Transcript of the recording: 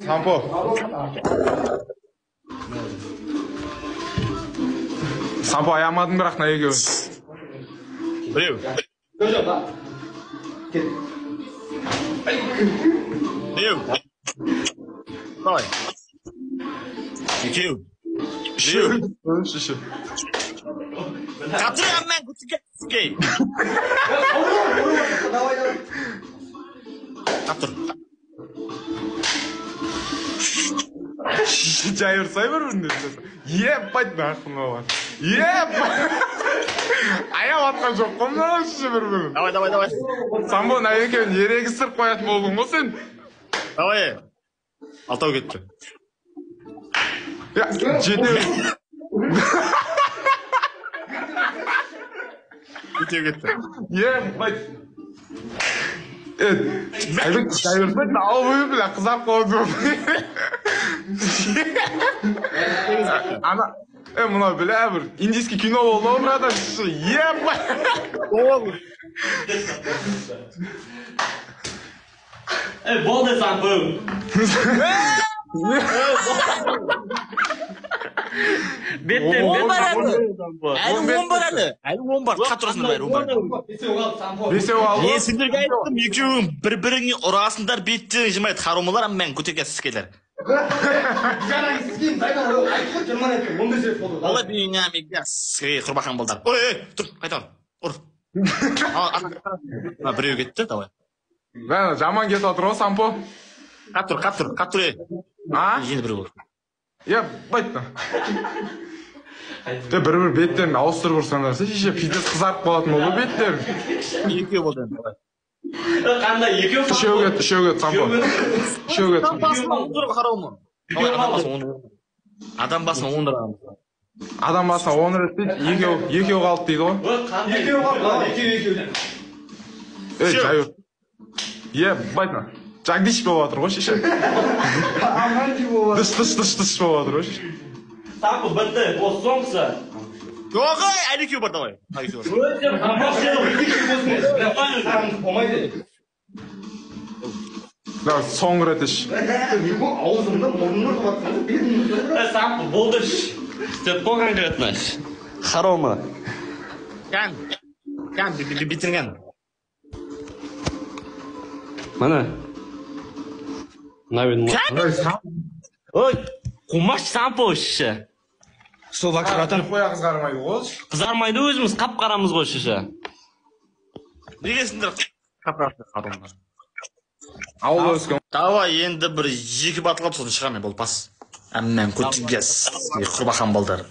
Sampo. Sampo ayamadın bırak neye göğün. Birev. Birev. Давай. Ikeu. Şişi. Katıram ben kutuke. Katır. Şişi çayırsay var mı? Ебать нахуй var. Ебать. Ayam atkan çok komdan şişi bir bugün. Давай. Sampo neye göğün yeregi sırp koyatın oldun mu sen? Давай. Алтау кетті. Ya ciddi. Екеу кетті. Ебать. Evet. Ayıp çayırsay da almayı bile kızarp koydum. Ana. Buna bile bir indiyski kino oldu orada şu ебать. Oğlum. Болды Сампо. Беттен Әлі 10 бар әлі. Әлі 10 бар. Қатырасыңдар бәрі 10 бар. Бесеу алды. Мен сендерге айттым, екеуің бір-біріңе ұрасыңдар, беттен жымайды. Қарумылар, ама мен көтекесіз келер. Олай бүйіне әмекте құрбақан болдар. Ой, тұр, қайта ұр. Біреу кетті, давай. Ben жаман кетіп отыр ғой Сампо. Қаттыр. А? Енді біреу ұр. Ебать. Bir беттерін ауыстырып ұрсаңдарса, шеше пиздец қызарып қалатын болды беттерін. Екеу болды енді, давай. Қандай екеу Үшеу кетті Сампо. Үшеу кетті. Адам басына 10 дұрға қарауымы? Адам басына 10 дұрға. Адам басына 10 рет дейді, екеу қалды дейді ғой. Екеу қалды. Жайыр. Ебать. Жагдиш болып отыр ғой шеше. Дыш болып отыр ғой шеше. Сампо бітті, осы соңғысы. Оғай, әлі екеу бар, давай. Соңғы рет іш. Сампо болды. Деп қойған конкретно. Харома. Кән, бітірген. Mana. Ой, қумаш Сампо шеше. Сол вакцинатан қоя қызғармайды ғой. Қызармайды өзіміз қап-қарамыз ғой шеше. Негесіндер қарумдар. Ауыл өскен. Давай, енді бір 2 батылап сосын шығамын, бұл пас. Әммен көтігес құрбақан болдар.